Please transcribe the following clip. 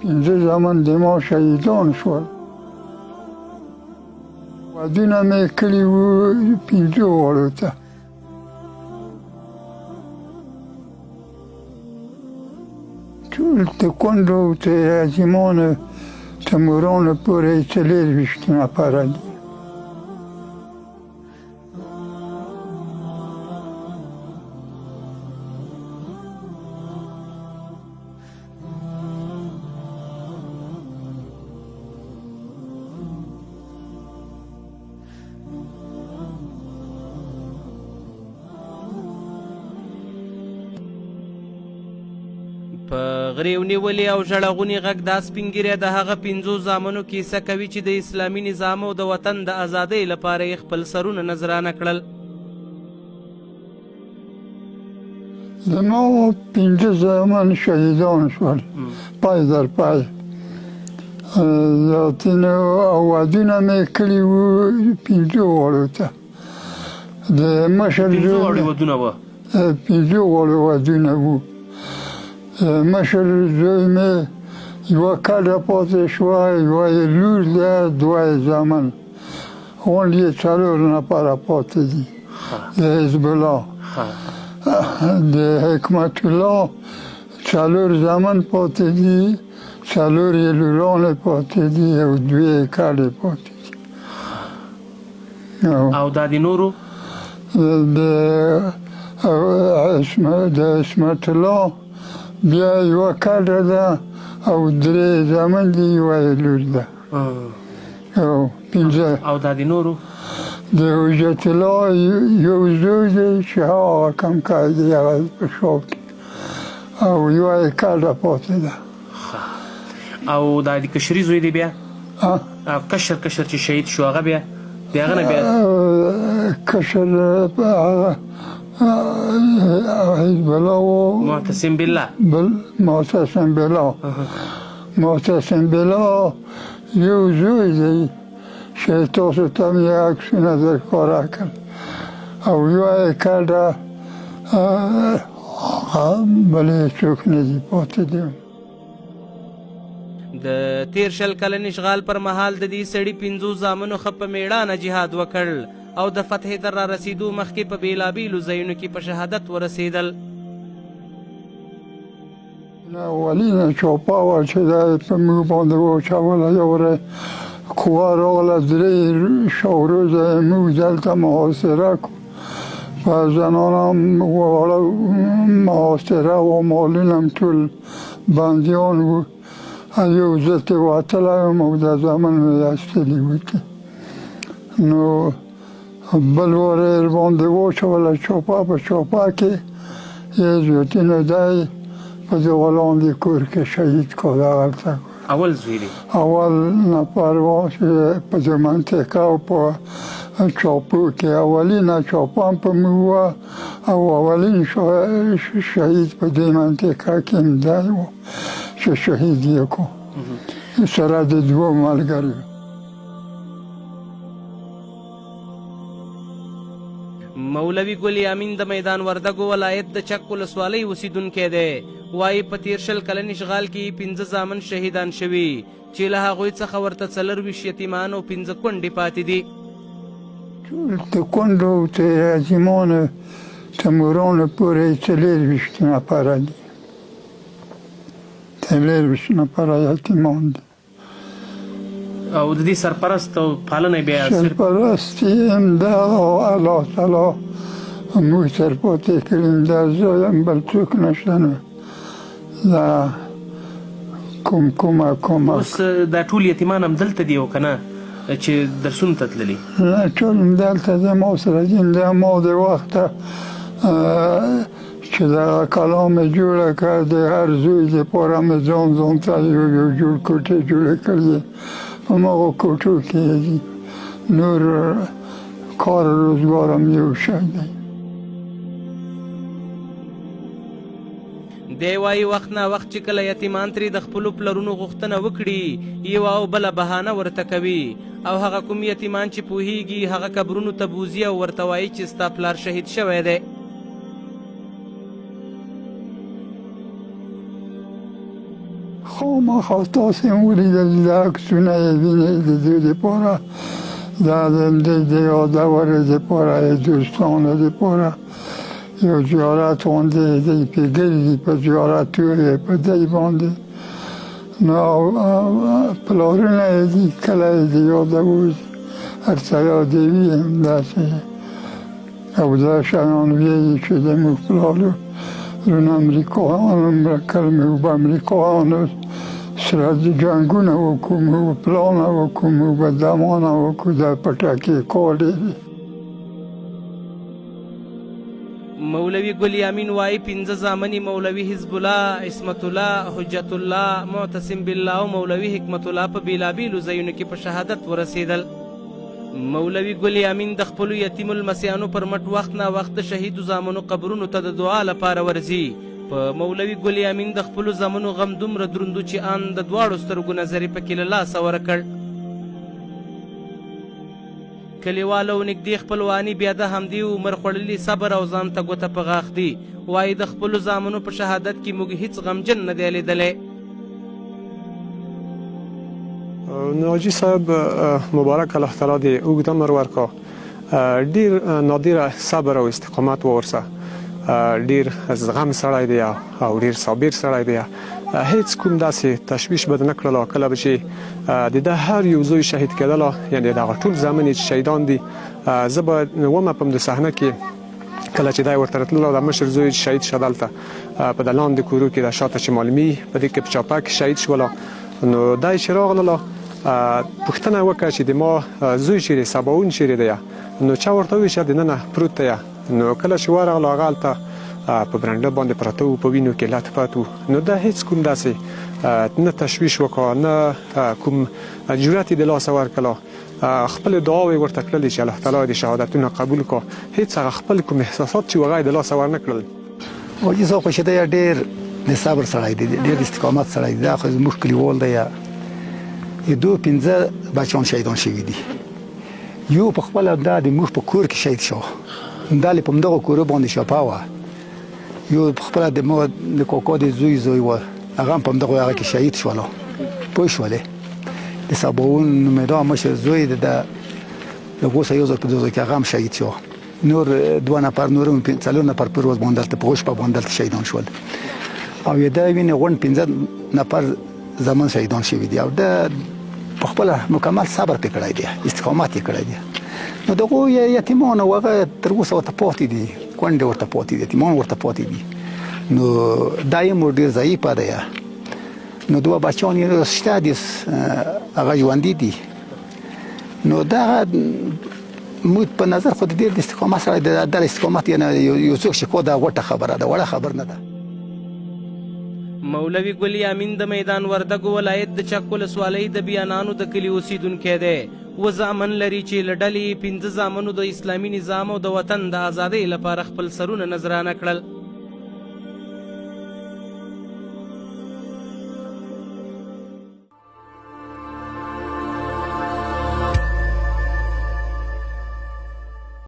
پنځه زامن د ما شهیدان شول. ودونه مې کړي وو پنځو غړو ته. ټول تکواندو ته عظیمانو تیمورانو پورې 24 نفره دي. په غریو نیولې او ژړغوني غږ دا سپین ږیری د هغه 5 زامنو کیسه کوي چې د اسلامي نظام او د وطن د ازادۍ لپاره یې خپل سرونه نذرانه کړل. زما 5 زامن شهیدان شول پای در پای. او ودونه مې کړي وو 5 غړو ته. د مشر 5 غړي ودونه وه. 5 غړو ودونه وو. مشر زوی مې یوه کډه پاتې شوه، یوه یې لور ده، 2 زامن. غونډ یې 4 نفره پاتې دي. د حزب الله د حکمت الله 4 زامن پاتې دي، 4 یې لورانې پاتې دي او 2 یې کډې پاتې دي. او دا د نورو د عصمت الله بیا یوه کډه ده او 3 زامن دي، یوه یې لور ده. او 5 او دا د نورو د حجت الله یو زوی دی چې هغه کم کار دی، هغه په شاو کې، او یوه یې کډه پاتې ده. او دا د کشري زوی دی بیا کشر چې شهید شو هغه بیا د هغه نه بیا کشر هغه حزب الله و معتصم بالله. معتصم بالله یو زوی دی چې تاسو ته مې عکسونه درښکاره کړل، او یوه یې کډه بلې څوک نه دي پاتې دي. د تیر 20 کلن اشغال پر مهال د دې سړي 5 زامنو ښه په میړانه جهاد وکړ او د فتح تر را رسیدو مخکې په بېلابېلو ځایونو کې په شهادت ورسېدل. اولینه چوپه وه چې دا په موږ باندې واچوله، یوه قوه راغله، 3 شاوروزه یې موږ دلته محاصره کړو. په زنانه هم واړه محاصره و، مالونه هم ټول بندیان وو. یو ځل یې وتلی وم او د زامن مې ایستلي وو. نو بل وار یې باندې واچوله چوپه، په چوپه کې یې زیتونه دی په دغه لاندې کور کې شهید کړ. هغلته اول زوی دی، اول نفر و چې په دې منطقه او په چاپو کې اولینه چاپه هم په موږ وه، او اولین شهید په دې منطقه کې هم دی و چې شهید یې کړو سره د 2 ملګرو. مولوي ګل یامین د میدان وردګو ولایت د چک ولسوالۍ اوسیدونکی دی. وایي په تیر 20 کلن اشغال کې 5 زامن شهیدان شوي چې له هغوی څخه ورته 24 یتیمان او 5 کونډې پاتې دي. ټول تکواندو ته عظیمانو تیمورانو پورې 24 نفره دي. 24 نفره یتیمان دي. او د دې سرپرست او پالنه بیا سرپرست هم دغه الله تعالی موږ سر پاتې کړي، دا زه یم، بل څوک نشته. نو دا کومه اوس دا ټول یتیمان هم دلته دي او که نه چې درسونو ته تللي؟ نه، ټول هم دلته دي، ما سره دي. ما د وخته چې دغه کلام مې جوړه کړه، د هر زوی دپاره مې ځان ته یو جوړ کوټې جوړې کړې. په مغو کوټو کې نور کار روزګار هم یو شی دی. دی وایي وخت نا وخت چې کله یتیمان ترې د خپلو پلرونو غوښتنه وکړي، یوه او بله بهانه ورته کوي، او هغه کوم یتیمان چې پوهیږي هغه قبرونو ته بوځي او ورته وایي چې ستا پلار شهید شوی دی. خامخا تاسې هم ولیدل دا عکسونه یې وینئ د دوی دپاره دا د یادورې دپاره دوستانو دپاره یو زیارت غوندې دی پرې ګرځي په زیارتو یې په دی باندې نو پلارونه یې دي کله یې د یادوي هر څه یادوي همداسې او دا شیان ویلي چې زموږ پلارونه امریکایانو کله موږ به امریکایانو سره جنګونه وکړو موږ به پلانه وکړو موږ به دمانه وکړو دا پټکې کولې دي. مولوي ګل یامین وایي 15 زامن مولوي حزب الله، عصمت الله، حجت الله، معتصم بالله او مولوي حکمت الله په بیلابیلو ځایونو کې په شهادت ورسېدل. مولوي ګل یامین د خپلو یتیم المسیانو پر مټ وخت نا وخت د شهیدو زامنو قبرونو ته د دعا لپاره ورځي. په مولوي ګل یامین د خپلو زامنو غم دومره دروندو چې ان د دواړو سترګو نظر یې پکې له لاسه ورکړ. کلیوالو نږدې خپلواني بیا د همدې عمر خوړلي صبر او ځان ته ګوته په غاښ دي. وایي د خپلو زامنو په شهادت کې موږ هیڅ غمجن نه دی لیدلی. نو حاجي صاحب مبارک الله تعالی دې اوږد عمر ورکړه، ډېر نادره صبر او استقامت ورسه، ډېر زغم سړی دی او ډېر صابر سړی دی. هیڅ کوم داسې تشویش به نه کړله کله به چې د ده هر یو زوی شهید کېدله، یعنې دغه ټول زامن چې شهیدان دي زه به ومه په همدې صحنه کې کله چې دی ورته راتللو د مشر زوی شهید شه دلته په د لاندې کورو کې د شاته چې معلومي په دې کې په چاپه کې شهید شوله. نو دی چې راغلله پوښتنه وکړه چې د ما زوی چیرې سباون چیرې دی، نو چا ورته وویل چې دننه پروت دی. نو کله چې ورغله هغه هلته په برنډه باندې پراته وو، په وینو کې لت پت وو. نو دا هیڅ کوم داسې نه تشویش وکړه نه کوم جرأت یې د لاسه ورکړله، خپلې دعاوې ورته کړلې چې الله تعالی دې شهادتونه قبول کړه. هیڅ هغه خپل کوم احساسات چې هغه یې د لاسه ورنه کړل. حاجي صاحب خو چې دی ډېر د صبر سړی دی، ډېر د استقامت سړی دی. دا خو زموږ کلیوال دی، دو 15 بچیان شهیدان شوي دي. یو په خپله دا د موږ په کور کې شهید شو، دا په همدغه کورو باندې شاپه وه. یو په خپله د کاکا د زوی و، هغه هم په همدغه هغه کې شهید شولو. پوه شولې د سباون نومېده مشر زوی د 2015 کې هغه هم شهید شو. نور 2 نفر نور هم 4 نفر پر ورځ باندې په غوښ په باندې شهیدان شول. او یې دا وینې غونډ 15 نفر زمان شهیدان شوي دي. او دا په خپله مکمل صبر پې کړی دی، استقامت یې کړی دی. نو دغه یتیمان او هغه تر اوسه ورته پاتې دي، کونډې ورته پاتې دي، یتیمان ورته پاتې دي. نو دا یې مور ډېر ضعیفه دی. نو 2 بچیان یې شته دي، هغه ژوندي دي. نو دغه موږ په نظر خو ډېر د استقامت سره د استقامت یعنې یو څوک چې کو دا غوټه خبره ده، وړه خبر نه ده. مولوي ګل یامین د میدان وردګو ولایت د چک ولسوالۍ د بیانانو د کلي اوسیدونکی دی. 7 زامن لري چې له ډلې 15 زامنو د اسلامي نظام او د وطن د ازادۍ لپاره خپل سرونه نذرانه کړل.